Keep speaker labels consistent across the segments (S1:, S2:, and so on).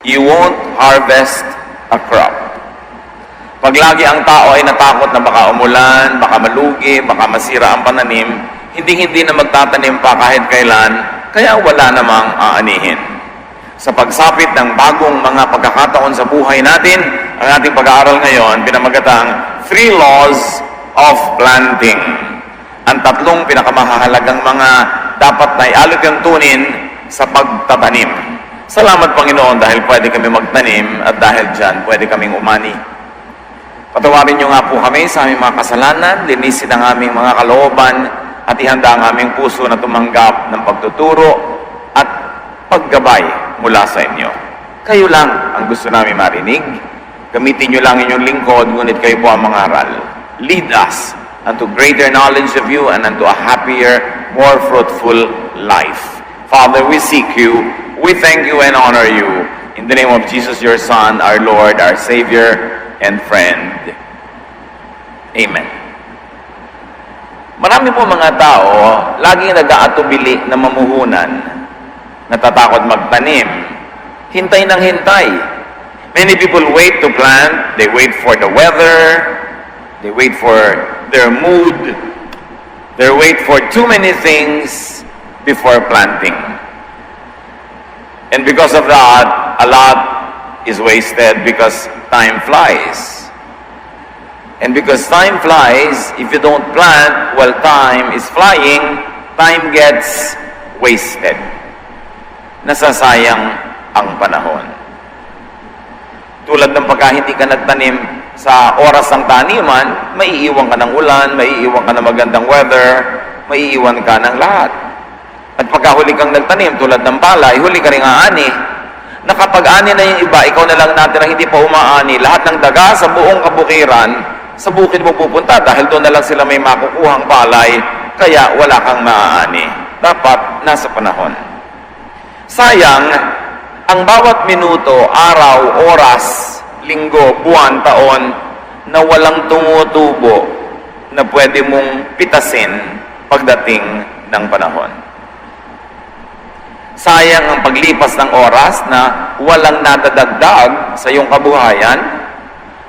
S1: you won't harvest a crop. Pag lagi ang tao ay natakot na baka umulan, baka malugi, baka masira ang pananim, hindi na magtatanim pa kahit kailan, kaya wala namang aanihin. Sa pagsapit ng bagong mga pagkakataon sa buhay natin, ang ating pag-aaral ngayon, pinamagatang 3 Laws of Planting. Ang 3 pinakamahalagang mga dapat na ialok-tuntunin sa pagtatanim. Salamat Panginoon dahil pwede kami magtanim at dahil dyan pwede kaming umani. Patawarin niyo nga po kami sa aming mga kasalanan, linisin ang aming mga kalooban, at ihanda ang aming puso na tumanggap ng pagtuturo at paggabay mula sa inyo. Kayo lang ang gusto namin marinig. Gamitin niyo lang inyong lingkod, ngunit kayo po ang mangaral. Lead us unto greater knowledge of you and unto a happier, more fruitful life. Father, we seek you, we thank you and honor you. In the name of Jesus, your Son, our Lord, our Savior, and friend. Amen. Marami po mga tao, laging nag-aatubili na mamuhunan, natatakot magtanim, hintay ng hintay. Many people wait to plant, they wait for the weather, they wait for their mood, they wait for too many things before planting. And because of that, a lot is wasted because time flies. And because time flies, if you don't plant while time is flying, time gets wasted. Nasasayang ang panahon. Tulad ng pagka hindi ka nagtanim sa oras ng taniman, maiiwan ka ng ulan, maiiwan ka ng magandang weather, maiiwan ka ng lahat. At pagka huli kang nagtanim, tulad ng palay, huli ka rin aani. Nakapag-ani na yung iba, ikaw na lang natin ang hindi pa umaani. Lahat ng daga sa buong kabukiran, sa bukid mo pupunta dahil doon na lang sila may makukuhang palay, kaya wala kang maaani. Dapat nasa panahon. Sayang, ang bawat minuto, araw, oras, linggo, buwan, taon, na walang tumutubo na pwede mong pitasin pagdating ng panahon. Sayang ang paglipas ng oras na walang nadadagdag sa iyong kabuhayan,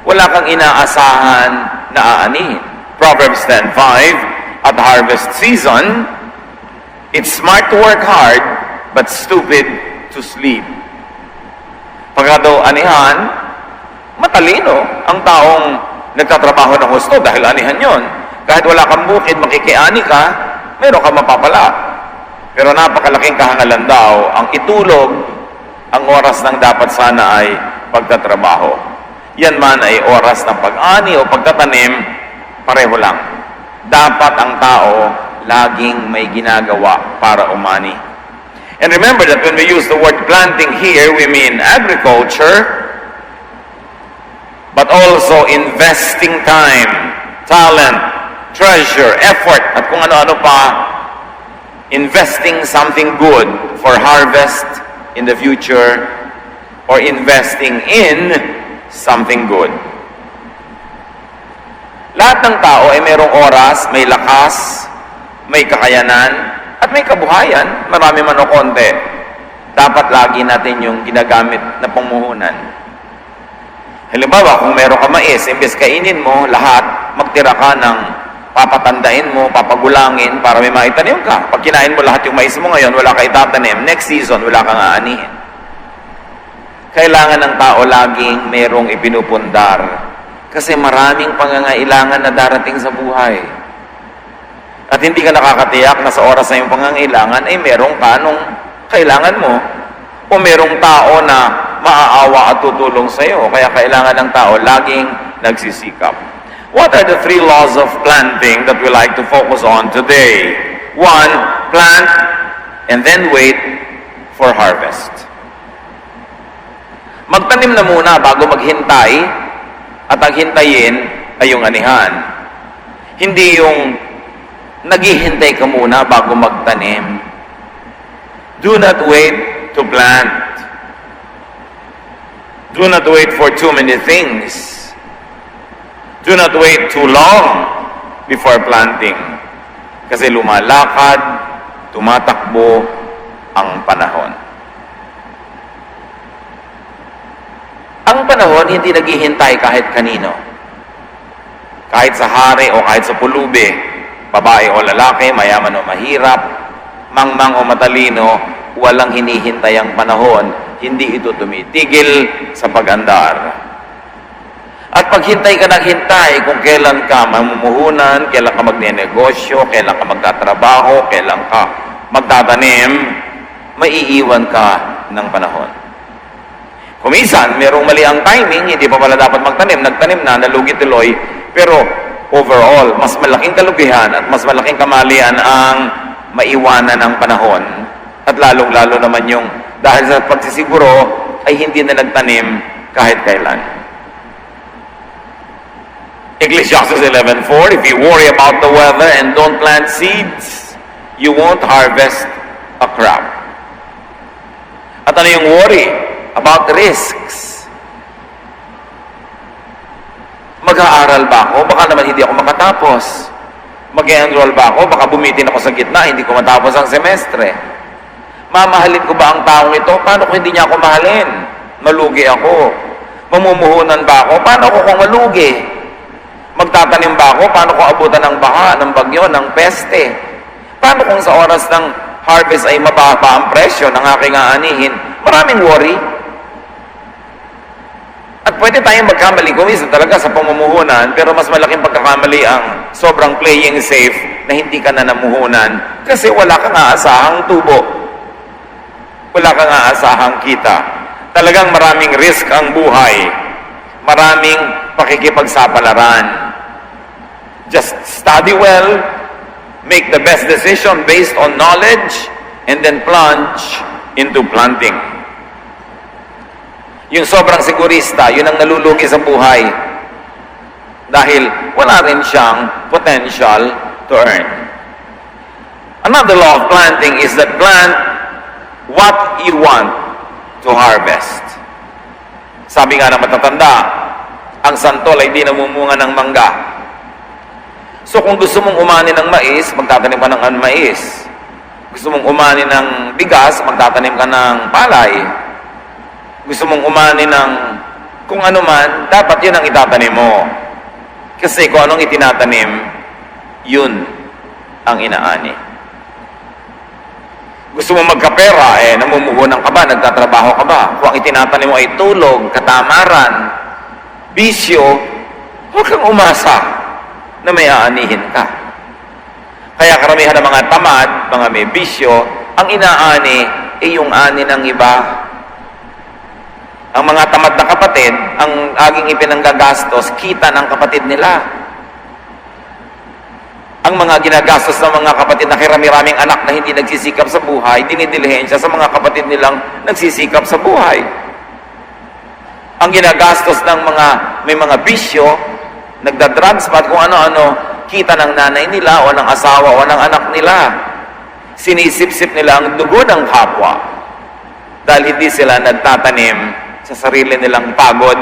S1: wala kang inaasahan na aanihin. Proverbs 10:5, at harvest season, it's smart to work hard, but stupid to sleep. Pagka daw anihan, matalino ang taong nagtatrabaho ng husto dahil anihan yon. Kahit wala kang bukid, makikiani ka, meron kang mapapala. Pero napakalaking kahangalan daw ang itulog ang oras ng dapat sana ay pagtatrabaho. Yan man ay oras ng pag-ani o pagtatanim, pareho lang. Dapat ang tao laging may ginagawa para umani. And remember that when we use the word planting here, we mean agriculture, but also investing time, talent, treasure, effort, at kung ano-ano pa, investing something good for harvest in the future, or investing in something good. Lahat ng tao ay mayroong oras, may lakas, may kakayanan, at may kabuhayan, marami man o konti. Dapat lagi natin yung ginagamit na pangmuhunan. Halimbawa, kung meron ka mais, imbes kainin mo lahat, magtira ka ng papatandain mo, papagulangin para may maitanim ka. Pag kinain mo lahat yung mais mo ngayon, wala ka itatanim. Next season, wala kang aanihin. Kailangan ng tao laging merong ipinupundar. Kasi maraming pangangailangan na darating sa buhay. At hindi ka nakakatiyak na sa oras na yung pangangailangan, ay merong ka nung kailangan mo. O merong tao na maaawa at tutulong sa iyo. Kaya kailangan ng tao laging nagsisikap. What are the 3 laws of planting that we like to focus on today? 1, plant and then wait for harvest. Magtanim na muna bago maghintay, at ang hintayin ay yung anihan. Hindi yung naghihintay ka muna bago magtanim. Do not wait to plant. Do not wait for too many things. Do not wait too long before planting. Kasi lumalakad, tumatakbo ang panahon. panahon, hindi naghihintay kahit kanino. Kahit sa hari o kahit sa pulubi, babae o lalaki, mayaman o mahirap, mangmang o matalino, walang hinihintay ang panahon, hindi ito tumitigil sa pag-andar. At paghintay ka ng hintay kung kailan ka mamumuhunan, kailan ka magnenegosyo, kailan ka magtatrabaho, kailan ka magtatanim, maiiwan ka ng panahon. Kung minsan, merong mali ang timing, hindi pa pala dapat magtanim, nagtanim na, nalugi tuloy, pero overall, mas malaking kalugihan at mas malaking kamalian ang maiwanan ng panahon. At lalong-lalo naman yung dahil sa pagsisiguro ay hindi na nagtanim kahit kailan. Ecclesiastes 11:4, if you worry about the weather and don't plant seeds, you won't harvest a crop. At ano yung worry? About risks. Mag-aaral ba ako? Baka naman hindi ako makatapos. Mag-enroll ba ako? Baka bumitin ako sa gitna, hindi ko matapos ang semestre. Mamahalin ko ba ang taong ito? Paano kung hindi niya ako mahalin? Malugi ako. Mamumuhunan ba ako? Paano ako kung malugi? Magtatanim ba ako? Paano kung abutan ng baha, ng bagyo, ng peste? Paano kung sa oras ng harvest ay mababa ang presyo ng aking aanihin? Maraming worry. At pwede tayong magkamali kumisa talaga sa pamumuhunan, pero mas malaking pagkakamali ang sobrang playing safe na hindi ka na namuhunan kasi wala kang aasahang tubo. Wala kang aasahang kita. Talagang maraming risk ang buhay. Maraming pakikipagsapalaran. Just study well, make the best decision based on knowledge, and then plunge into planting. Yung sobrang sigurista, yun ang nalulugi sa buhay dahil wala rin siyang potential to earn. Another law of planting is that plant what you want to harvest. Sabi nga ng matatanda, ang santol ay di namumunga ng mangga. So kung gusto mong umani ng mais, magtatanim ka ng mais. Gusto mong umani ng bigas, magtatanim ka ng palay. Gusto mong umani ng kung ano man, dapat yun ang itatanim mo. Kasi kung anong itinatanim, yun ang inaani. Gusto mo magkapera, namumuhunan ka ba, nagtatrabaho ka ba? Kung ang itinatanim mo ay tulog, katamaran, bisyo, huwag kang umasa na may aanihin ka. Kaya karamihan ng mga tamad, mga may bisyo, ang inaani ay yung ani ng iba. Ang mga tamad na kapatid, ang aging ipinanggagastos, kita ng kapatid nila. Ang mga ginagastos ng mga kapatid na kirami-raming anak na hindi nagsisikap sa buhay, dinidilihensya sa mga kapatid nilang nagsisikap sa buhay. Ang ginagastos ng may mga bisyo, nagda-drugs pa at kung ano-ano, kita ng nanay nila o ng asawa o ng anak nila. Sinisip-sip nila ang dugo ng kapwa dahil hindi sila nagtatanim sa sarili nilang pagod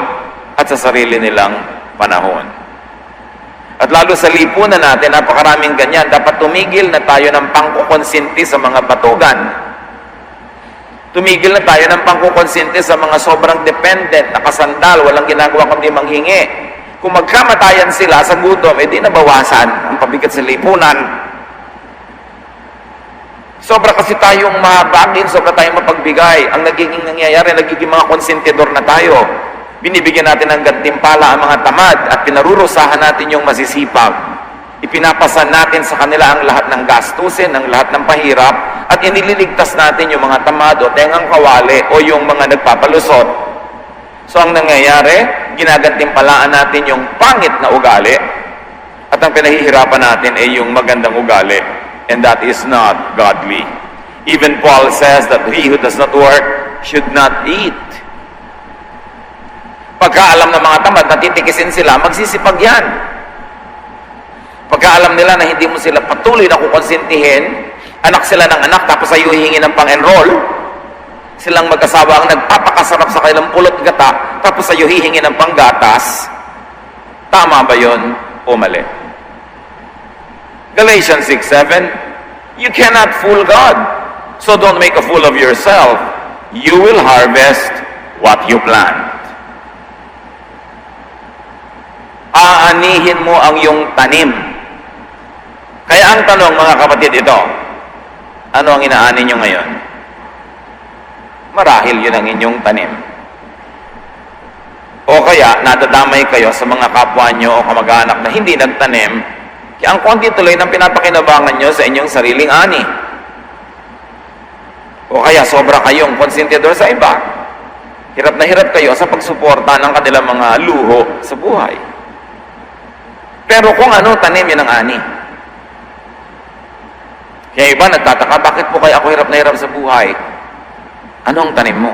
S1: at sa sarili nilang panahon. At lalo sa lipunan natin, napakaraming ganyan. Dapat tumigil na tayo ng pangkukonsinti sa mga batugan. Tumigil na tayo ng pangkukonsinti sa mga sobrang dependent, nakasandal, walang ginagawa kundi manghingi. Kung magkamatayan sila sa gutom, di nabawasan ang pabigat sa lipunan. Sobra kasi tayong mabagin, sobra tayong mapagbigay. Ang nagiging nangyayari, nagiging mga konsentidor na tayo. Binibigyan natin ng gantimpala ang mga tamad at pinarurusahan natin yung masisipag. Ipinapasan natin sa kanila ang lahat ng gastusin, ang lahat ng pahirap, at inililigtas natin yung mga tamad o tengang kawali o yung mga nagpapalusot. So ang nangyayari, ginagantimpalaan natin yung pangit na ugali at ang pinahihirapan natin ay yung magandang ugali, and that is not godly. Even Paul says that he who does not work should not eat. Pagkaalam ng mga tamad, natitikisin sila, magsisipag yan. Pagkaalam nila na hindi mo sila patuloy na kukonsintihin, anak sila ng anak, tapos ay hihingi ng pang-enroll, silang mag-asawa ang nagpapakasarap sa kanilang pulot gata, tapos ay hihingi ng panggatas, tama ba yun o mali? Galatians 6:7, you cannot fool God, so don't make a fool of yourself. You will harvest what you plant. aanihin mo ang iyong tanim. Kaya ang tanong, mga kapatid, ito, ano ang inaani nyo ngayon? Marahil yun ang inyong tanim. O kaya, nadadamay kayo sa mga kapwa nyo o kamag-anak na hindi nagtanim, kaya ang konti tuloy ng pinapakinabangan nyo sa inyong sariling ani. O kaya, sobra kayong konsentidor sa iba. Hirap na hirap kayo sa pagsuporta ng kanilang mga luho sa buhay. Pero kung ano, tanim yun ang ani. Kaya iba nagtataka, bakit po kaya ako hirap na hirap sa buhay? Anong tanim mo?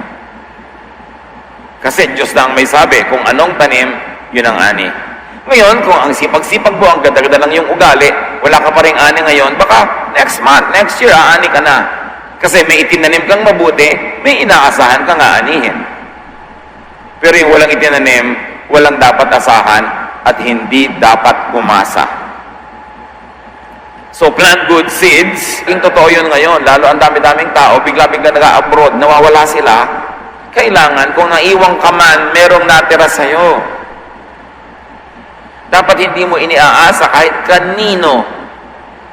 S1: Kasi Diyos na ang may sabi, kung anong tanim, yun ang ani. Ngayon, kung ang sipag-sipag mo, ang ganda-ganda lang yung ugali, wala ka pa rin ani ngayon, baka next month, next year, aani ka na. Kasi may itinanim kang mabuti, may inaasahan kang aanihin. Pero yung walang itinanim, walang dapat asahan, at hindi dapat umasa. So, plant good seeds. Yung totoo yun ngayon. Lalo ang dami-daming tao, bigla-bigla nag-abroad, nawawala sila. Kailangan, kung naiwang ka man, merong natira sa'yo. Dapat hindi mo iniaasa kahit kanino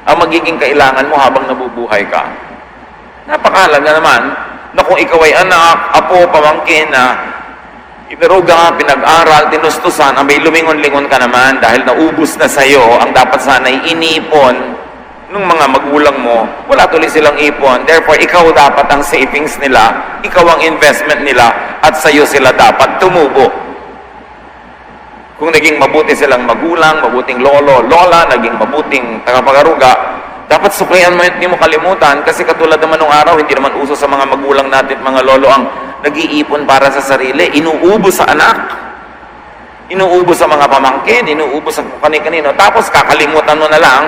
S1: ang magiging kailangan mo habang nabubuhay ka. Napakahalaga naman na kung ikaw ay anak, apo, pamangkin na iniruga nga, pinag-aral, tinustusan, ang may lumingon-lingon ka naman dahil naubos na sa'yo, ang dapat sana'y inipon ng mga magulang mo, wala tuloy silang ipon. Therefore, ikaw dapat ang savings nila, ikaw ang investment nila, at sa'yo sila dapat tumubo. Kung naging mabuti silang magulang, mabuting lolo, lola, naging mabuting tagapag-aruga, dapat suklayan mo, hindi mo kalimutan, kasi katulad naman nung araw, hindi naman uso sa mga magulang natin, mga lolo, ang nag-iipon para sa sarili, inuubos sa anak, inuubos sa mga pamangkin, inuubos sa kani-kanino, tapos kakalimutan mo na lang.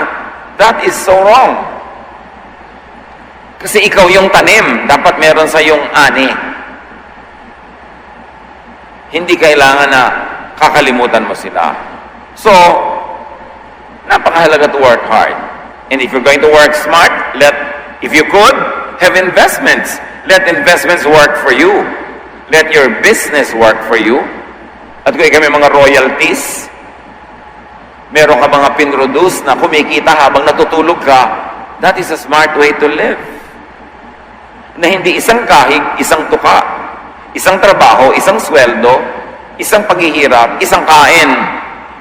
S1: That is so wrong. Kasi ikaw yung tanim, dapat meron sa yung ani. Hindi kailangan na kakalimutan mo sila. So, napakahalaga to work hard. And if you're going to work smart, if you could, have investments. Let investments work for you. Let your business work for you. At kung may mga royalties, meron ka mga pinroduce na kumikita habang natutulog ka, that is a smart way to live. Na hindi isang kahig, isang tuka, isang trabaho, isang sweldo, isang paghihirap, isang kain.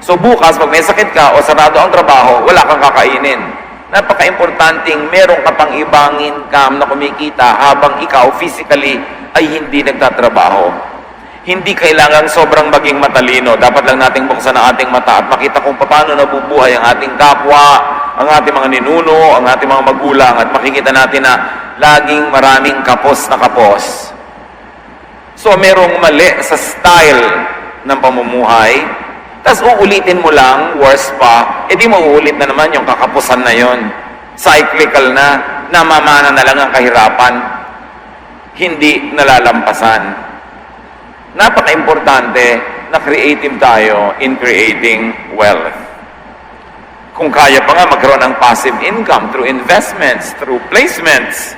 S1: So bukas, pag may sakit ka o sarado ang trabaho, wala kang kakainin. Napaka-importanting meron ka pang ibang income na kumikita habang ikaw physically ay hindi nagtatrabaho. Hindi kailangan sobrang maging matalino. Dapat lang nating buksan ang ating mata at makita kung paano nabubuhay ang ating kapwa, ang ating mga ninuno, ang ating mga magulang, at makikita natin na laging maraming kapos na kapos. So, merong mali sa style ng pamumuhay, tapos uulitin mo lang, worse pa, edi mauulit na naman yung kakapusan na yon. Cyclical na, namamana na lang ang kahirapan, hindi nalalampasan. Napaka-importante na creative tayo in creating wealth. Kung kaya pa nga magkaroon ng passive income through investments, through placements,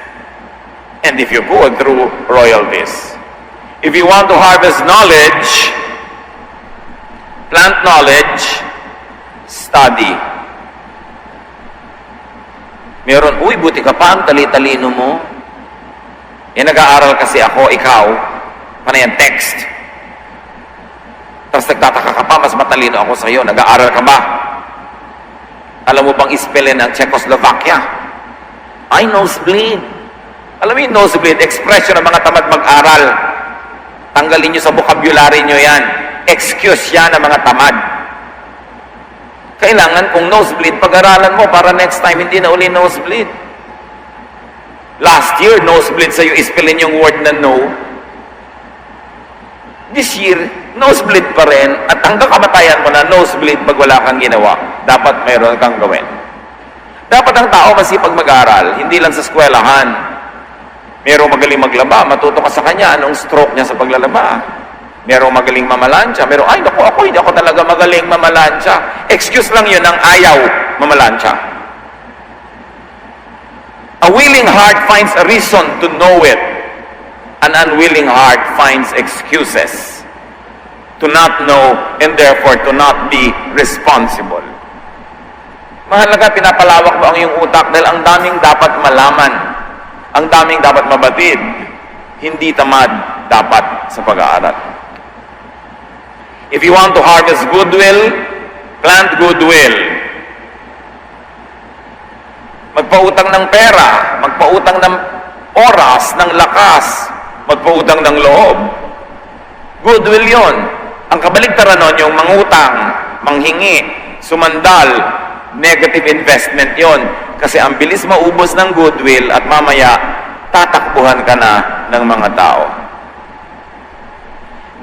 S1: and if you could, through royalties. If you want to harvest knowledge, plant knowledge, study. Meron, uy, buti ka pa, ang tali-talino mo. Nag-aaral kasi ako, ikaw, paano yan, text. Tapos nagtataka ka pa, mas matalino ako sa iyo. Nag-aaral ka ba? Alam mo bang ispellin ang Czechoslovakia? Ay, nosebleed. Alam mo yung nosebleed, expression ng mga tamad mag-aral. Tanggalin nyo sa vocabulary nyo yan. Excuse yan ng mga tamad. Kailangan kung nosebleed, pag-aralan mo para next time hindi na uli nosebleed. Last year, nosebleed sa'yo, ispellin yung word na no. This year, nosebleed pa rin, at hanggang kamatayan mo na nosebleed pag wala kang ginawa. Dapat mayroon kang gawin. Dapat ang tao masipag mag-aral, hindi lang sa eskwelahan. Merong magaling maglaba, matuto ka sa kanya, anong stroke niya sa paglalaba. Merong magaling mamalansya, ay naku, hindi ako talaga magaling mamalansya. Excuse lang yun ng ayaw mamalansya. A willing heart finds a reason to know it. An unwilling heart finds excuses. to not know, and therefore to not be responsible. Mahalaga, pinapalawak mo ang iyong utak dahil ang daming dapat malaman, ang daming dapat mabatid, hindi tamad dapat sa pag-aaral. If you want to harvest goodwill, plant goodwill. Magpautang ng pera, magpautang ng oras, ng lakas, magpautang ng loob. Goodwill yon. Ang kabaligtaran nun, yung mangutang, manghingi, sumandal, negative investment yon. Kasi ang bilis maubos ng goodwill at mamaya tatakbuhan ka na ng mga tao.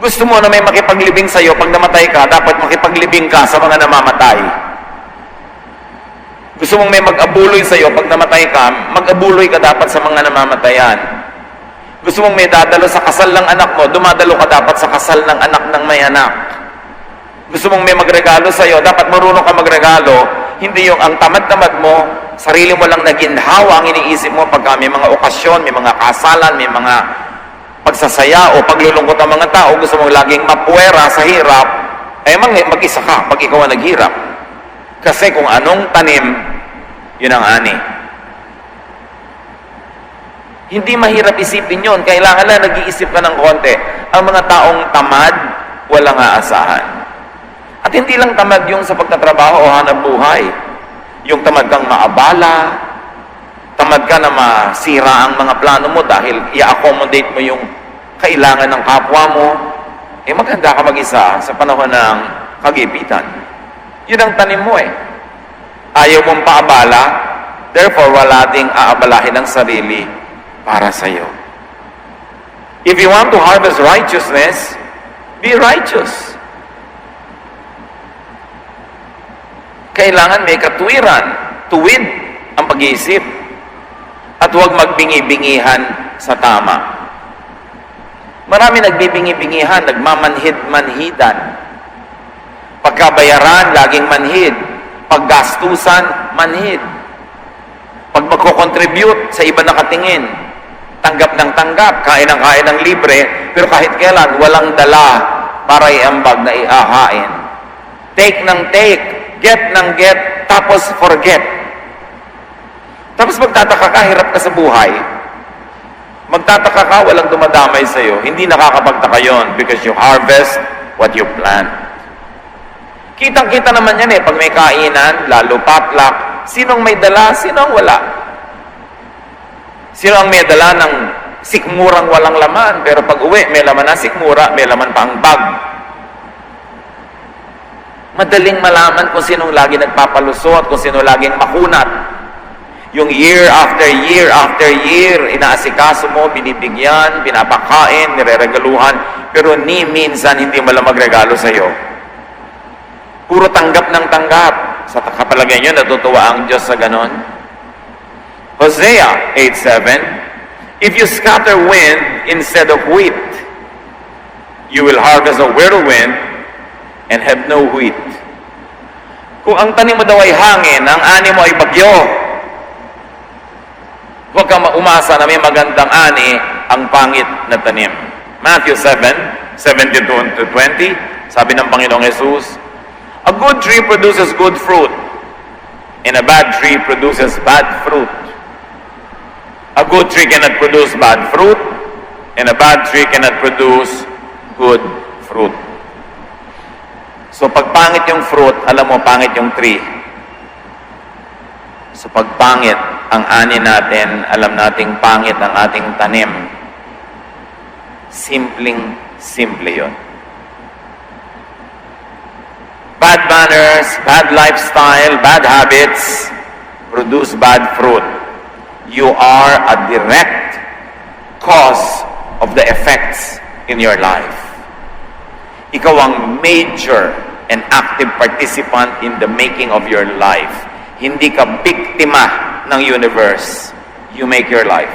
S1: Gusto mo na may makipaglibing sa'yo, pag namatay ka, dapat makipaglibing ka sa mga namamatay. Gusto mong may mag-abuloy sa'yo, pag namatay ka, mag-abuloy ka dapat sa mga namamatayan. Gusto mong may dadalo sa kasal ng anak mo, dumadalo ka dapat sa kasal ng anak ng may anak. Gusto mong may magregalo sa'yo, dapat marunong ka magregalo, hindi yung ang tamad-tamad mo, sarili mo lang naginhawa ang iniisip mo pagka may mga okasyon, may mga kasalan, may mga pagsasaya o paglulungkot ng mga tao, gusto mong laging mapuwera sa hirap, ay mag-isa ka pag ikaw ang naghirap. Kasi kung anong tanim, yun ang ani. Hindi mahirap isipin yun. Kailangan lang nag-iisip ka ng konti. Ang mga taong tamad, walang aasahan. At hindi lang tamad yung sa pagtatrabaho o hanap buhay. Yung tamad kang maabala, tamad ka na masira ang mga plano mo dahil i-accommodate mo yung kailangan ng kapwa mo, maganda ka mag-isa sa panahon ng kagipitan. Yun ang tanim mo Ayaw mong paabala, therefore wala ding aabalahin ang sarili para sa iyo. If you want to harvest righteousness, be righteous. Kailangan may katwiran, tuwid ang pag-iisip. At huwag magbingi-bingihan sa tama. Marami nagbibingi-bingihan, nagmamanhid-manhidan. Pagkabayaran, laging manhid. Paggastusan, manhid. Pag magko-contribute sa iba nakatingin, tanggap ng tanggap, kain ng libre, pero kahit kailan, walang dala para iambag na iahain. Take ng take, get ng get, tapos forget. Tapos magtataka ka, hirap ka sa buhay. Magtataka ka, walang dumadamay sa'yo. Hindi nakakapagtaka yon because you harvest what you plant. Kitang-kita naman yan pag may kainan, lalo patlak, sinong may dala, sinong wala. Sino ang may dala ng sikmurang walang laman, pero pag uwi, may laman na sikmura, may laman pa ang bag. Madaling malaman kung sinong lagi nagpapalusot, kung sino laging makunat. Yung year after year after year, inaasikaso mo, binibigyan, pinapakain, nireregaluhan, pero ni minsan hindi mo lang magregalo sa'yo. Puro tanggap ng tanggap. Sa kapalagay nyo, natutuwa ang Diyos sa ganon. Hosea 8:7, if you scatter wind instead of wheat, you will harvest a whirlwind and have no wheat. Kung ang tanim mo daw ay hangin, ang ani mo ay bagyo, huwag kang umasa na may magandang ani ang pangit na tanim. Matthew 7:17-20, sabi ng Panginoong Jesus, a good tree produces good fruit, and a bad tree produces bad fruit. A good tree cannot produce bad fruit, and a bad tree cannot produce good fruit. So pag pangit yung fruit, alam mo, pangit yung tree. So pag pangit ang ani natin, alam nating pangit ang ating tanim. Simple yun. Bad manners, bad lifestyle, bad habits produce bad fruit. You are a direct cause of the effects in your life. Ikaw ang major and active participant in the making of your life. Hindi ka biktima ng universe. You make your life.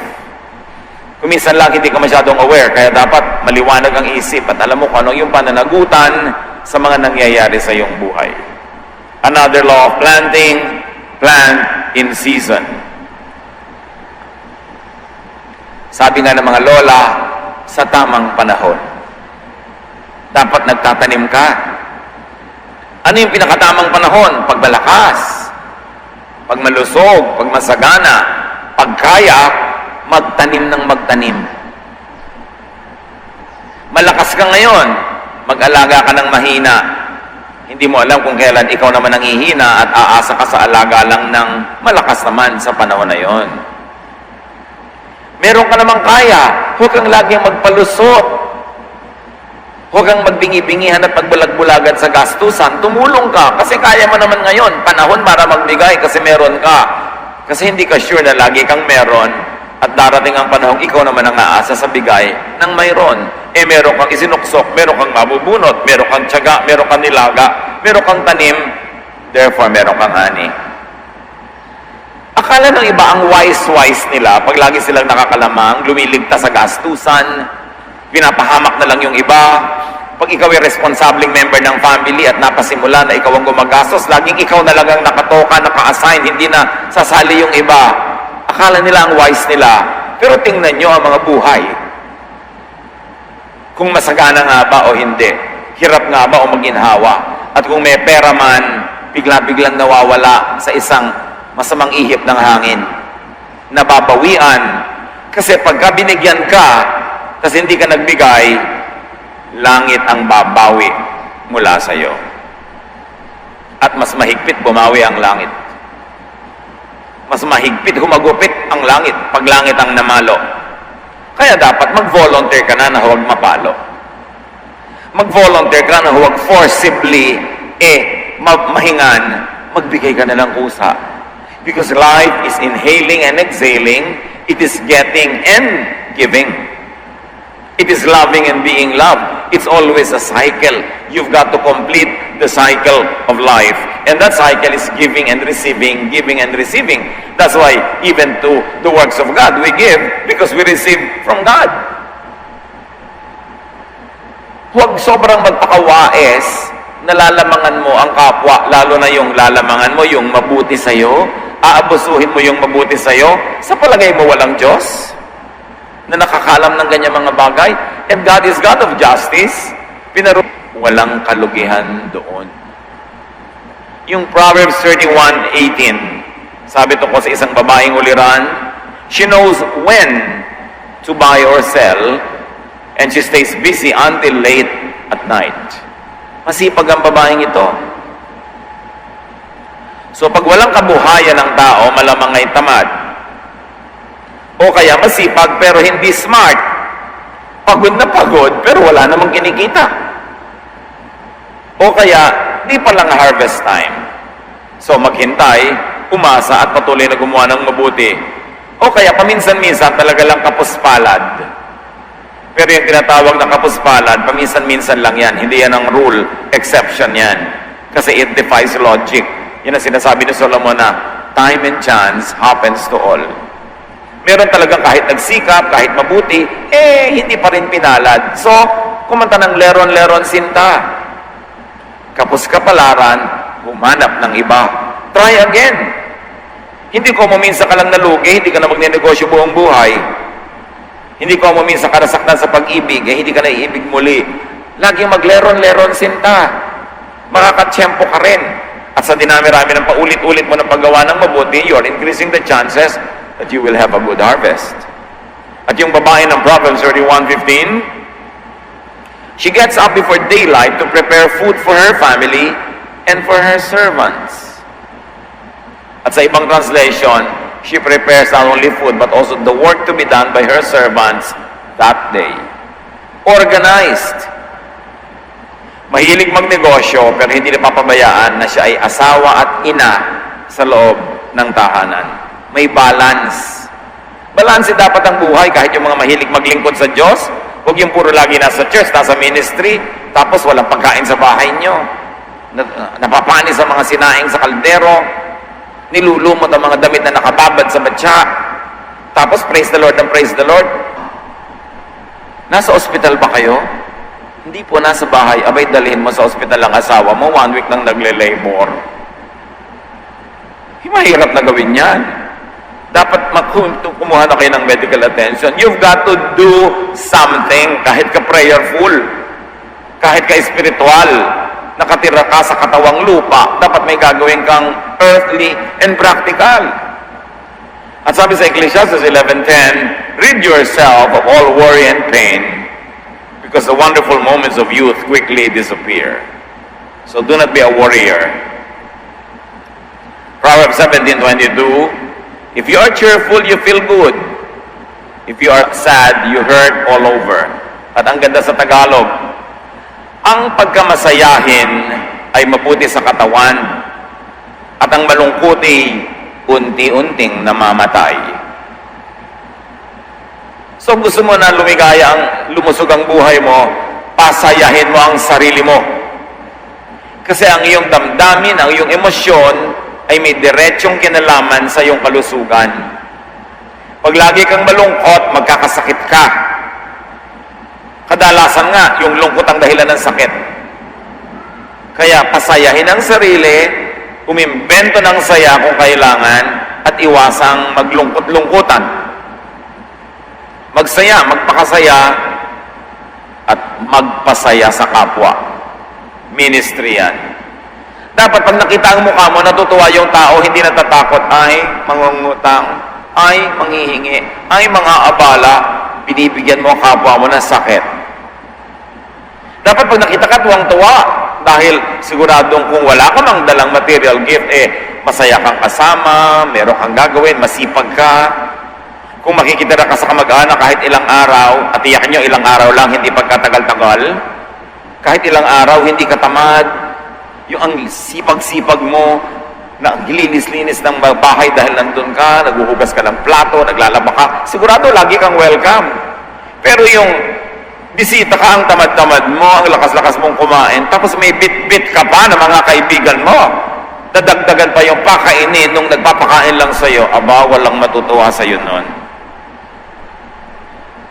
S1: Kuminsan lang hindi ka masyadong aware, kaya dapat maliwanag ang isip at alam mo kung ano yung pananagutan sa mga nangyayari sa iyong buhay. Another law of planting, plant in season. Sabi nga ng mga lola, sa tamang panahon. Dapat nagtatanim ka. Ano yung pinakatamang panahon? Pag malakas, pag malusog, pag masagana, pag kaya, magtanim ng magtanim. Malakas ka ngayon, mag-alaga ka ng mahina. Hindi mo alam kung kailan ikaw naman ang hihina at aasa ka sa alaga lang ng malakas naman sa panahon na yon. Meron ka namang kaya, huwag kang laging magpalusot. Huwag kang magbingi-bingihan at pagbulag-bulagan sa gastusan. Tumulong ka kasi kaya mo naman ngayon. Panahon para magbigay kasi meron ka. Kasi hindi ka sure na lagi kang meron at darating ang panahon ikaw naman ang aasa sa bigay ng mayroon. Meron kang isinuksok, meron kang mabubunot, meron kang tiyaga, meron kang nilaga, meron kang tanim, therefore meron kang ani. Akala ng iba ang wise nila, pag lagi silang nakakalamang, lumiligtas sa gastusan, pinapahamak na lang yung iba. Pag ikaw ay responsibleng member ng family at napasimula na ikaw ang gumagastos, laging ikaw na lang ang nakatoka, naka-assign, hindi na sasali yung iba. Akala nila ang wise nila. Pero tingnan nyo ang mga buhay. Kung masagana nga ba o hindi. Hirap nga ba o maginhawa. At kung may pera man, bigla-biglang nawawala sa isang masamang ihip ng hangin. Nababawian. Kasi pagka binigyan ka, kasi hindi ka nagbigay, langit ang babawi mula sa iyo. At mas mahigpit bumawi ang langit. Mas mahigpit humagupit ang langit pag langit ang namalo. Kaya dapat mag-volunteer ka na huwag mapalo. Mag-volunteer ka na huwag forcibly mahingan, magbigay ka na lang kusa. Because life is inhaling and exhaling, it is getting and giving. It is loving and being loved. It's always a cycle. You've got to complete the cycle of life. And that cycle is giving and receiving, giving and receiving. That's why even to the works of God, we give because we receive from God. Huwag sobrang magpakawais na lalamangan mo ang kapwa, lalo na yung lalamangan mo, yung mabuti sa'yo, aabusuhin mo yung mabuti sa'yo, sa palagay mo walang Diyos na nakakalam ng ganyan mga bagay. And God is God of justice. Walang kalugihan doon. Yung Proverbs 31:18, sabi tungkol sa isang babaeng uliran, she knows when to buy or sell, and she stays busy until late at night. Masipag ang babaeng ito. So pag walang kabuhayan ng tao, malamang ay tamad. O kaya masipag pero hindi smart. Pagod na pagod pero wala namang kinikita. O kaya di pa lang harvest time. So maghintay, umasa at patuloy na gumawa ng mabuti. O kaya paminsan-minsan talaga lang kapuspalad. Pero yung tinatawag na kapuspalad, paminsan-minsan lang yan. Hindi yan ang rule, exception yan. Kasi it defies logic. Yan ang sinasabi ni Solomon na time and chance happens to all. Meron talagang kahit nagsikap, kahit mabuti, hindi pa rin pinalad. So, kumanta ng leron-leron sinta. Kapos kapalaran, humanap ng iba. Try again. Hindi ko minsan ka lang nalugi, hindi ka na magnenegosyo buong buhay. Hindi ko minsan ka nasaktan sa pag-ibig, hindi ka na iibig muli. Lagi magleron-leron sinta. Makakatsyempo ka rin. At sa dinami-rami ng paulit-ulit mo ng paggawa ng mabuti, you're increasing the chances that you will have a good harvest. At yung babae ng Proverbs 31:15, she gets up before daylight to prepare food for her family and for her servants. At sa ibang translation, she prepares not only food but also the work to be done by her servants that day. Organized. Mahilig magnegosyo pero hindi napapabayaan na siya ay asawa at ina sa loob ng tahanan. May balance. Balance dapat ang buhay kahit yung mga mahilig maglingkod sa Diyos. Huwag yung puro lagi nasa church, nasa ministry, tapos walang pagkain sa bahay nyo. Napapani sa mga sinaing sa kaldero. Nilulumot ang mga damit na nakababad sa batya. Tapos praise the Lord and praise the Lord. Nasa ospital ba kayo? Hindi po, nasa bahay. Abay, dalhin mo sa ospital ang asawa mo. 1 week nang nagle-labor. Mahirap na gawin yan. Dapat kumuha na kayo ng medical attention. You've got to do something kahit ka prayerful. Kahit ka-espiritual, nakatira ka sa katawang lupa, dapat may gagawin kang earthly and practical. At sabi sa Ecclesiastes 11:10, rid yourself of all worry and pain, because the wonderful moments of youth quickly disappear. So do not be a worrier. Proverbs 17:22, if you are cheerful, you feel good. If you are sad, you hurt all over. At ang ganda sa Tagalog, ang pagkamasayahin ay mabuti sa katawan, at ang malungkuti unti-unting namamatay. So gusto mo na lumigaya ang lumusog ang buhay mo, pasayahin mo ang sarili mo. Kasi ang iyong damdamin, ang iyong emosyon ay may diretsong kinalaman sa iyong kalusugan. Pag lagi kang malungkot, magkakasakit ka. Kadalasan nga, yung lungkot ang dahilan ng sakit. Kaya pasayahin ang sarili, umimbento ng saya kung kailangan, at iwasang maglungkot-lungkutan. Magsaya, magpakasaya, at magpasaya sa kapwa. Ministry yan. Dapat pag nakita ang mukha mo, natutuwa yung tao, hindi natatakot, ay mangungutang, ay manghihingi, ay mga abala, binibigyan mo ang kapwa mo ng sakit. Dapat pag nakita ka, tuwang-tuwa, dahil siguradong kung wala ka mang dalang material gift, masaya kang kasama, meron kang gagawin, masipag ka. Kung makikitira ka sa kamag-anak kahit ilang araw, at iyakan nyo ilang araw lang, hindi pagkatagal-tagal, kahit ilang araw, hindi ka tamad, yung ang sipag-sipag mo, na gilinis-linis ng bahay dahil nandun ka, naghuhugas ka ng plato, naglalaba ka, sigurado lagi kang welcome. Pero yung bisita ka, ang tamad-tamad mo, ang lakas-lakas mong kumain, tapos may bit-bit ka pa ng mga kaibigan mo, dadagdagan pa yung pakainin nung nagpapakain lang sa'yo, aba, walang matutuwa sa'yo nun.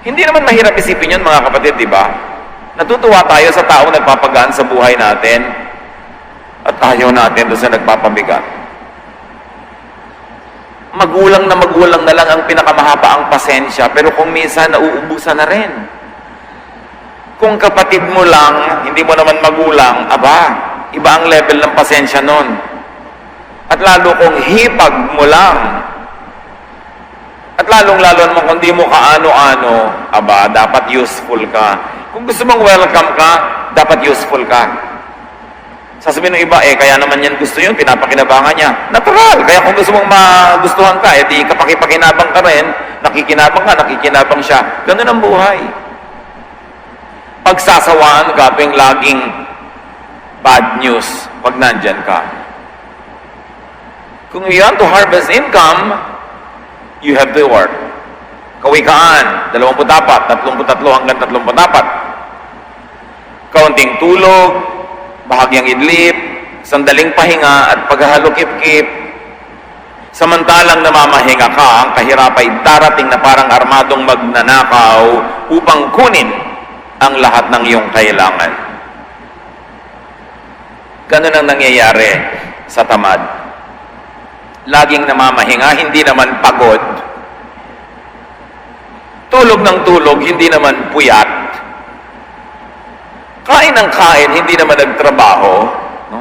S1: Hindi naman mahirap isipin yun, mga kapatid, di ba? Natutuwa tayo sa taong nagpapagaan sa buhay natin, at ayaw natin doon sa nagpapabigat. Magulang na lang ang pinakamahaba ang pasensya, pero kung minsan nauubusan na rin. Kung kapatid mo lang, hindi mo naman magulang, aba, iba ang level ng pasensya nun. At lalo kung hipag mo lang, at lalong-lalo mo kung di mo kaano-ano, aba, dapat useful ka. Kung gusto mong welcome ka, dapat useful ka. Sasabihin ng iba, kaya naman yan gusto yun, pinapakinabangan niya. Natural! Kaya kung gusto mong magustuhan ka, di kapakipakinabang ka rin, nakikinabang ka, nakikinabang siya. Ganun ang buhay. Pagsasawaan ka tuwing laging bad news pag nandyan ka. Kung you want to harvest income, you have to work. Kawikaan, 24, 33 hanggang 34. Kaunting tulog, bahagyang idlip, sandaling pahinga at paghahalukip-kip. Samantalang namamahinga ka, ang kahirap ay darating na parang armadong magnanakaw upang kunin ang lahat ng iyong kailangan. Ganun ang nangyayari sa tamad. Laging namamahinga, hindi naman pagod. Tulog ng tulog, hindi naman puyat. Kain ng kain, hindi naman nagtrabaho. No?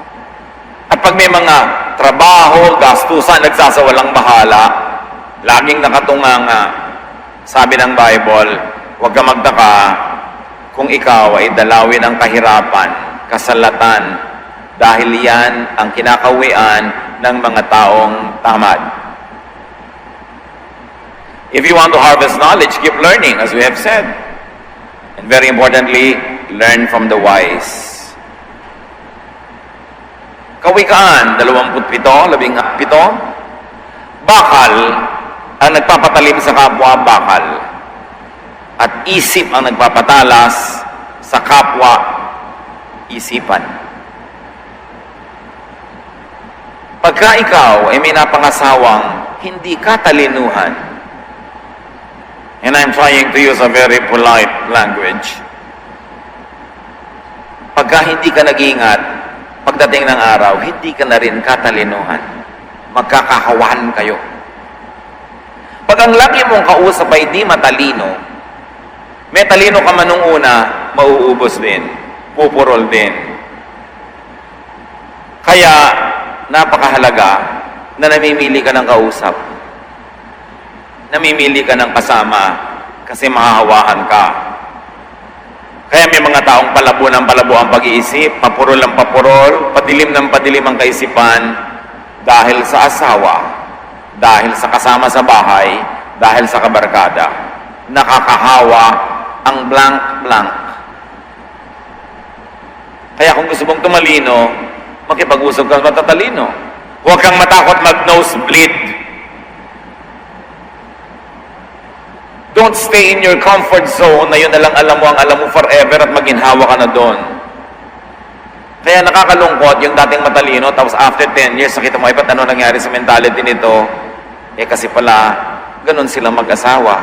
S1: At pag may mga trabaho, gastusan, nagsasawalang bahala, laging nakatunganga. Sabi ng Bible, huwag ka magtaka kung ikaw ay dalawin ng kahirapan, kasalatan, dahil yan ang kinakawian ng mga taong tamad. If you want to harvest knowledge, keep learning, as we have said. And very importantly, learn from the wise. Kawikaan, 27, 17. Bakal, ang nagpapatalim sa kapwa, bakal. At isip ang nagpapatalas sa kapwa, isipan. Pagka ikaw ay may napangasawang hindi ka talinuhan, and I'm trying to use a very polite language, pagka hindi ka nag-iingat, pagdating ng araw, hindi ka na rin katalinuhan. Magkakahawan kayo. Pag ang lagi mong kausap ay di matalino, may talino ka man nung una, mauubos din. pupurol din. Kaya, napakahalaga na namimili ka ng kausap. Namimili ka ng kasama kasi mahahawaan ka. Kaya may mga taong palabo ng palabo ang pag-iisip, papurol ng papurol, padilim ng padilim ang kaisipan dahil sa asawa, dahil sa kasama sa bahay, dahil sa kabarkada. Nakakahawa ang blank-blank. Kaya kung gusto mong tumalino, makipag-usap ka matatalino. Huwag kang matakot mag-nosebleed. Don't stay in your comfort zone na yun na lang alam mo forever at maginhawa ka na doon. Kaya nakakalungkot yung dating matalino, tapos after 10 years, nakita mo, ba't ano nangyari sa mentality nito? Kasi pala, ganun sila mag-asawa.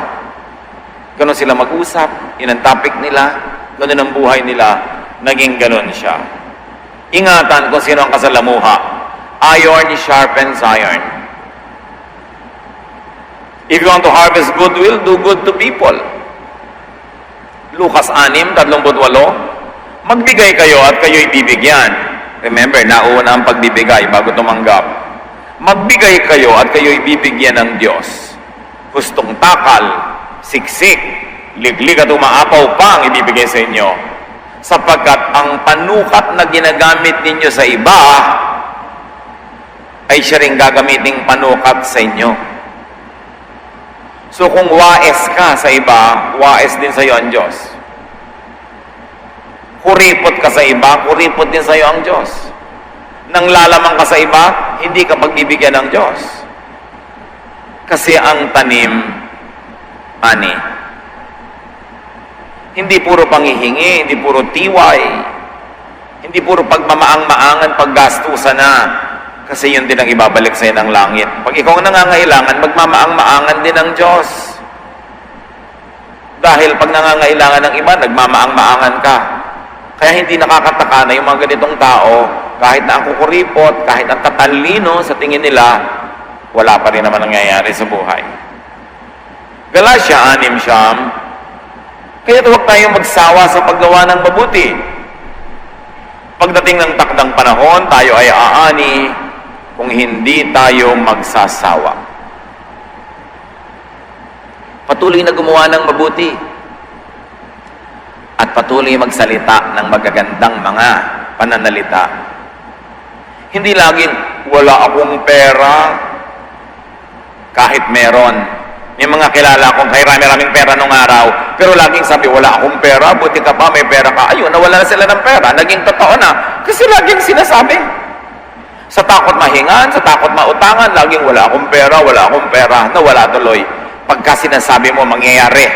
S1: Ganun sila mag-usap. Yun ang topic nila. Ganun ang buhay nila. Naging ganun siya. Ingatan kung sino ang kasalamuha. Iron sharpens iron. If you want to harvest goodwill, do good to people. Lucas 6:38, magbigay kayo at kayo'y bibigyan. Remember, nauna ang pagbibigay bago tumanggap. Magbigay kayo at kayo'y bibigyan ng Diyos. Hustong takal, siksik, liglig at umaapaw pa ang ibibigay sa inyo. Sapagkat ang panukat na ginagamit ninyo sa iba ay siya rin gagamiting panukat sa inyo. So kung wais ka sa iba, wais din sa iyo ang Diyos. Kuripot ka sa iba, kuripot din sa iyo ang Diyos. Nang lalamang ka sa iba, hindi ka pagbibigyan ng Diyos. Kasi ang tanim, ani. Hindi puro panghihingi, hindi puro tiway, hindi puro pagmamaang-maangan, paggastusan na. Kasi yun din ang ibabalik sa'yo ng langit. Pag ikaw ang nangangailangan, magmamaang-maangan din ng Diyos. Dahil pag nangangailangan ng iba, nagmamaang-maangan ka. Kaya hindi nakakataka na yung mga ganitong tao, kahit na ang kukuripot, kahit ang tatalino sa tingin nila, wala pa rin naman nangyayari sa buhay. Galatia 6:9, kaya huwag tayong magsawa sa paggawa ng mabuti. Pagdating ng takdang panahon, tayo ay aani kung hindi tayo magsasawa. Patuloy na gumawa ng mabuti at patuloy magsalita ng magagandang mga pananalita. Hindi laging, wala akong pera, kahit meron. May mga kilala akong kay maraming pera nung araw, pero laging sabi, wala akong pera, buti ka pa, may pera ka. Ayun, nawala na sila ng pera. Naging totoo na. Kasi laging sinasabi. Sa takot mahingan, sa takot mautangan, laging wala akong pera, nawala tuloy. Pagka sinasabi mo, mangyayari.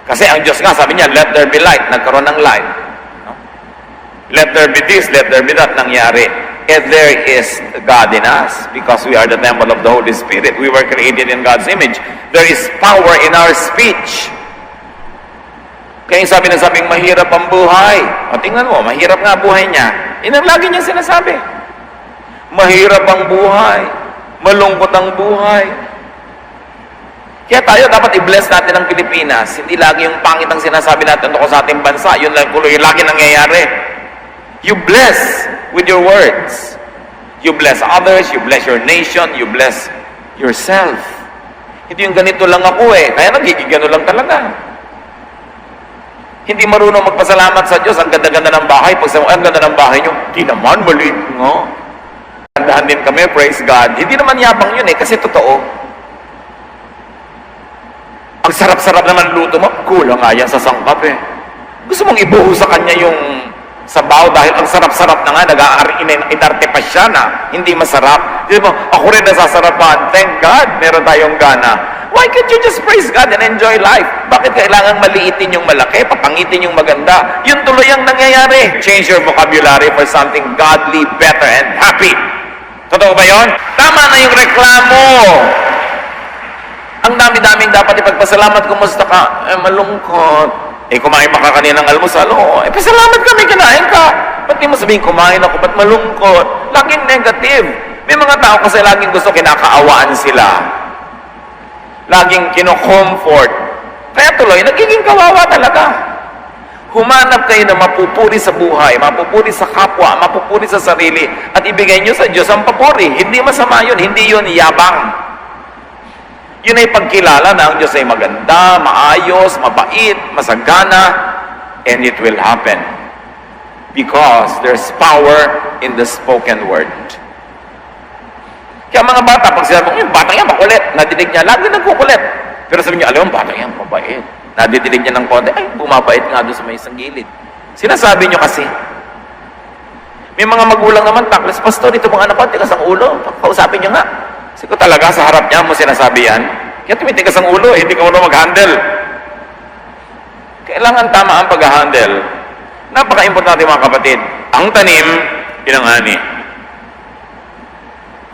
S1: Kasi ang Diyos nga, sabi niya, let there be light. Nagkaroon ng light. No? Let there be this, let there be that. Nangyari. And there is God in us because we are the temple of the Holy Spirit. We were created in God's image. There is power in our speech. Kaya yung sabing mahirap ang buhay. O tingnan mo, mahirap nga buhay niya. Yun ang lagi niya sinasabi. Mahirap ang buhay. Malungkot ang buhay. Kaya tayo dapat i-bless natin ang Pilipinas. Hindi lagi yung pangit ang sinasabi natin tungkol sa ating bansa. Yun lang yung lagi nangyayari. You bless with your words. You bless others, you bless your nation, you bless yourself. Hindi yung ganito lang ako kaya nagiging gano lang talaga. Hindi marunong magpasalamat sa Diyos. Ang ganda-ganda ng bahay. Pag sabi, ang ganda ng bahay nyo, di naman, maliit nga. Tandahan din kami, praise God. Hindi naman yabang yun kasi totoo. Ang sarap-sarap naman luto mo, kulang nga yan sa sangkap Gusto mong ibuho sa kanya yung sabaw dahil ang sarap-sarap na nga, inarte pa siya na hindi masarap. Di ba? Ako rin nasasarapan. Thank God, meron tayong gana. Why can't you just praise God and enjoy life? Bakit kailangan maliitin yung malaki, papangitin yung maganda? Yun tuloy ang nangyayari. Change your vocabulary for something godly, better, and happy. Totoo ba yun? Tama na yung reklamo. Ang dami-daming dapat ipagpasalamat. Kumusta ka? Malungkot. Kumain pa ka kaninang almusal. Pasalamat kami, kinain ka. Ba't di mo sabihin, kumain ako, ba't malungkot? Laging negative. May mga tao kasi laging gusto kinakaawaan sila. Laging kino-comfort. Kaya tuloy, nagiging kawawa talaga. Humanap kayo na mapupuri sa buhay, mapupuri sa kapwa, mapupuri sa sarili, at ibigay nyo sa Diyos ang papuri. Hindi masama yun, hindi yun yabang. Yun ay pagkilala na ang Diyos ay maganda, maayos, mabait, masagana, and it will happen. Because there's power in the spoken word. Kaya mga bata, pag sinabi yung batang yan, makulit, nadidig niya, lagi nagkukulit. Pero sabi niya, alam mo, batang yan, mabait. Nadidinig niya ng konti, ay, bumabait nga doon sa may isang gilid. Sinasabi niyo kasi. May mga magulang naman, taklas, pastor, ito mga anak ko, tigas ang ulo. Kausapin niyo nga. Kasi ko talaga, sa harap niya mo sinasabi yan. Kaya tumitigas ang ulo, hindi ka marunong mag-handle. Kailangan tama ang pag-handle. Napaka-importante mga kapatid. Ang tanim, inangani.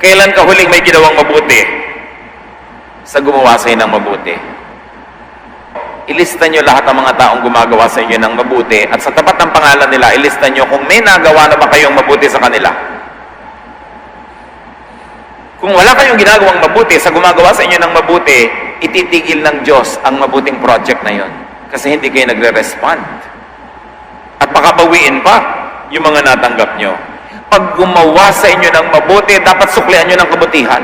S1: Kailan ka huling may ginawang mabuti? Sa gumawa sa inyo ng mabuti. Ilista nyo lahat ng mga taong gumagawa sa inyo ng mabuti at sa tapat ng pangalan nila, ilista nyo kung may nagawa na ba kayong mabuti sa kanila. Kung wala kayong ginagawang mabuti sa gumagawa sa inyo ng mabuti, ititigil ng Diyos ang mabuting project na yon. Kasi hindi kayo nagre-respond. At baka bawiin pa yung mga natanggap nyo. Pag gumawa sa inyo ng mabuti, dapat suklian nyo ng kabutihan.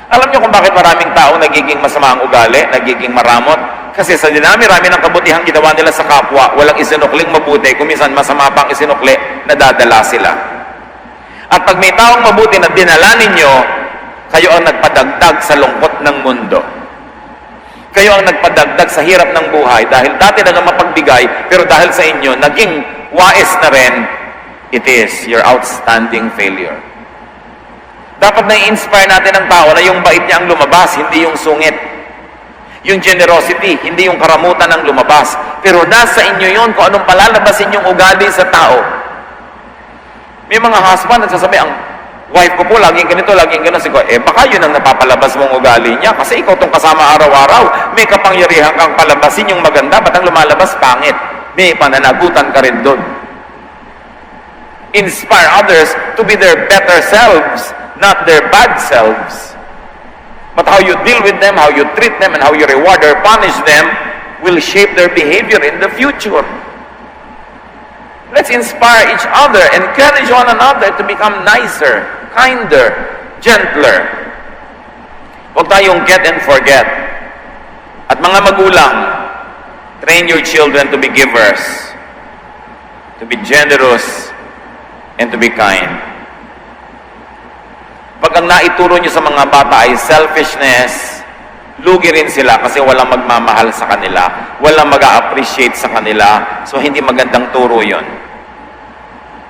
S1: Alam nyo kung bakit maraming tao nagiging masama ang ugali, nagiging maramot? Kasi sa dinami-rami ng kabutihang ginawa nila sa kapwa, walang isinukling mabuti, kung minsan masama pang isinukli, nadadala sila. At pag may taong mabuti na dinala ninyo, kayo ang nagpadagdag sa lungkot ng mundo. Kayo ang nagpadagdag sa hirap ng buhay dahil dati na mapagbigay, pero dahil sa inyo, naging wais na rin, it is your outstanding failure. Dapat na-inspire natin ang tao na yung bait niya ang lumabas, hindi yung sungit. Yung generosity, hindi yung karamutan ang lumabas. Pero nasa inyo yun kung anong palalabasin yung ugali sa tao. May mga husband nagsasabi, ang wife ko po, laging ganito, laging ganito. Sige, baka yun ang napapalabas mong ugali niya. Kasi ikaw tong kasama araw-araw. May kapangyarihan kang palabasin yung maganda, ba't ang lumalabas pangit? May pananagutan ka rin doon. Inspire others to be their better selves, not their bad selves. But how you deal with them, how you treat them, and how you reward or punish them will shape their behavior in the future. Let's inspire each other, encourage one another to become nicer, kinder, gentler. Huwag tayong get and forget. At mga magulang, train your children to be givers, to be generous, and to be kind. Pag ang naituro nyo sa mga bata ay selfishness, lugi rin sila kasi walang magmamahal sa kanila, walang mag-a-appreciate sa kanila, so hindi magandang turo yon.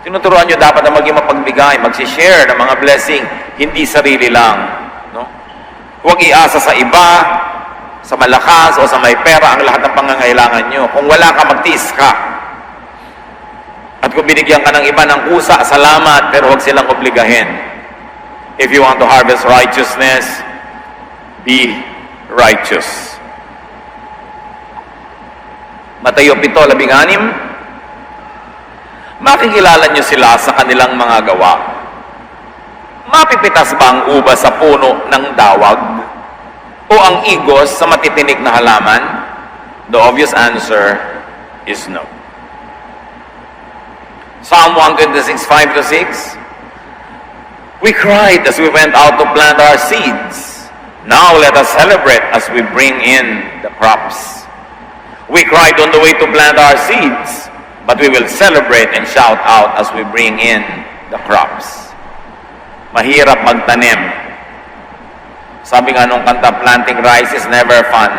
S1: Tinuturuan nyo dapat na maging mapagbigay, mag-share ng mga blessing, hindi sarili lang. No? Huwag iasa sa iba, sa malakas o sa may pera ang lahat ng pangangailangan nyo. Kung wala ka, magtiis ka. At kung binigyan ka ng iba ng kusa, salamat, pero huwag silang obligahin. If you want to harvest righteousness, be righteous. Mateo 7:16. Makikilala nyo sila sa kanilang mga gawa. Mapipitas ba ang ubas sa puno ng dawag? O ang igos sa matitinik na halaman? The obvious answer is no. Psalm 126:5-6. We cried as we went out to plant our seeds. Now let us celebrate as we bring in the crops. We cried on the way to plant our seeds, but we will celebrate and shout out as we bring in the crops. Mahirap magtanim. Sabi nga nung kanta, planting rice is never fun.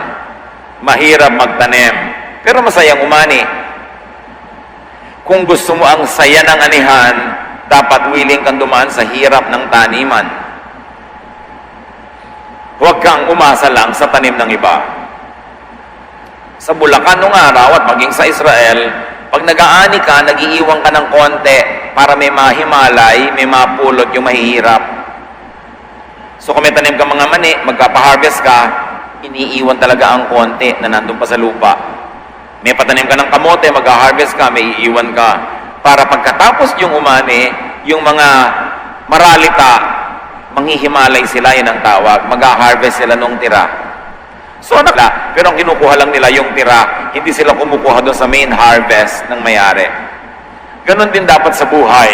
S1: Mahirap magtanim. Pero masayang umani. Kung gusto mo ang saya ng anihan, dapat willing kang dumaan sa hirap ng taniman. Huwag kang umasa lang sa tanim ng iba. Sa Bulacan nung araw at maging sa Israel, pag nag-aani ka, nag-iiwan ka ng konti para may mahimalay, may mapulot yung mahihirap. So kung may tanim ka mga mani, magkapa-harvest ka, iniiwan talaga ang konti na nandun pa sa lupa. May patanim ka ng kamote, mag-harvest ka, may iiwan ka. Para pagkatapos yung umani, yung mga maralita, manghihimalay sila, yun ang tawag, mag-harvest sila nung tira. So, pero ang kinukuha lang nila yung tira, hindi sila kumukuha doon sa main harvest ng mayari. Ganon din dapat sa buhay.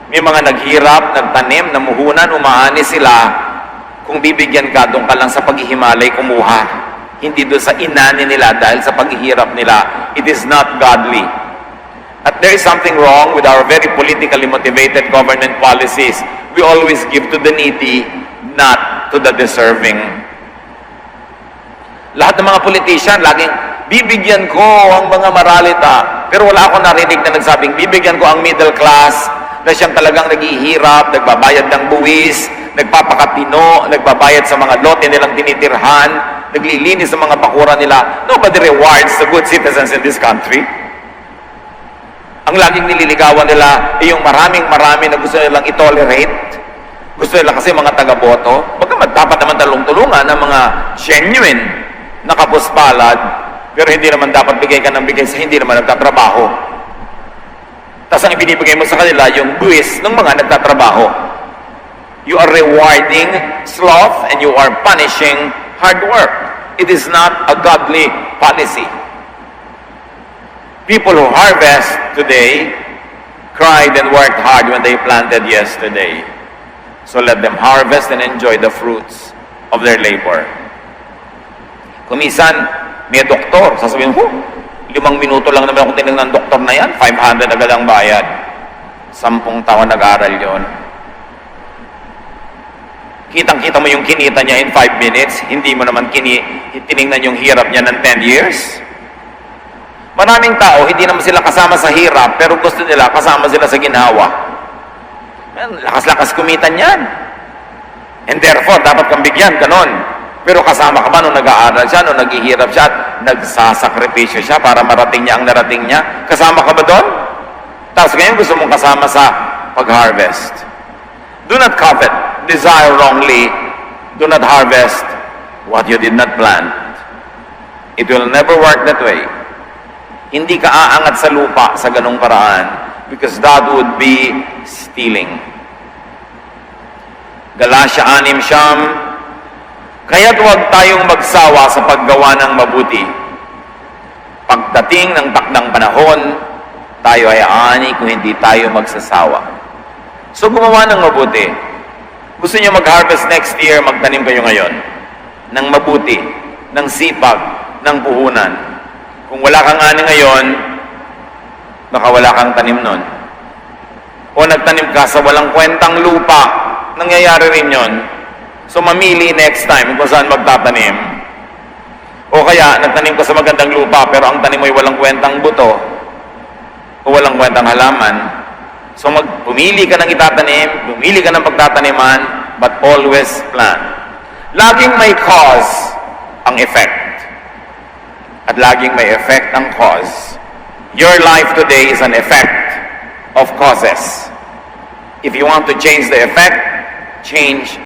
S1: May mga naghirap, nagtanim, namuhunan, umaani sila. Kung bibigyan ka, doon ka lang sa paghihimalay kumuha. Hindi doon sa inani nila dahil sa paghihirap nila. It is not godly. At there is something wrong with our very politically motivated government policies. We always give to the needy, not to the deserving. Lahat ng mga politician, laging, bibigyan ko ang mga maralita. Pero wala akong narinig na nagsabing, bibigyan ko ang middle class, na siyang talagang naghihirap, nagbabayad ng buwis, nagpapakatino, nagbabayad sa mga lote nilang tinitirhan, naglilinis sa mga bakura nila. Nobody rewards the good citizens in this country. Ang laging nililigawan nila ay yung maraming na gusto nilang itolerate. Gusto nila kasi mga taga-boto. Bagamat dapat naman talong-tulungan ng mga genuine na kapuspalad, pero hindi naman dapat bigay ka ng bigay sa hindi naman nagtatrabaho. Tapos ang ibinibigay mo sa kanila, yung buwis ng mga nagtatrabaho. You are rewarding sloth and you are punishing hard work. It is not a godly policy. People who harvest today cried and worked hard when they planted yesterday. So let them harvest and enjoy the fruits of their labor. Kumisan, may doktor, sasabihin mo, 5 minuto lang naman ako tinignan ng doktor na yan, 500 agad ang bayad. 10 taon nag-aral yon. Kitang-kita mo yung kinita niya in 5 minutes, hindi mo naman tinignan yung hirap niya ng 10 years. Maraming tao, hindi naman sila kasama sa hirap, pero gusto nila kasama sila sa ginhawa. Lakas-lakas kumitan yan. And therefore, dapat kang bigyan, ganon. Pero kasama ka ba nung nag-aaral siya, nung naghihirap siya, nagsasakripisyo siya para marating niya ang narating niya? Kasama ka ba doon? Tapos ngayon gusto mong kasama sa pag-harvest. Do not covet, desire wrongly, do not harvest what you did not plant. It will never work that way. Hindi ka aangat sa lupa sa ganung paraan because that would be stealing. Galatia 6:9, kaya't huwag tayong magsawa sa paggawa ng mabuti. Pagdating ng takdang panahon, tayo ay aani kung hindi tayo magsasawa. So gumawa ng mabuti. Gusto niyo mag-harvest next year, magtanim kayo ngayon ng mabuti, ng sipag, ng puhunan. Kung wala kang ani ngayon, baka wala kang tanim nun. O nagtanim ka sa walang kwentang lupa, nangyayari rin yon. So mamili next time kung saan magtatanim. O kaya nagtanim ka sa magandang lupa pero ang tanim mo ay walang kwentang buto o walang kwentang halaman. So pumili ka ng itatanim, pumili ka ng pagtataniman, but always plan. Laging may cause ang effect. At laging may effect ang cause. Your life today is an effect of causes. If you want to change the effect, change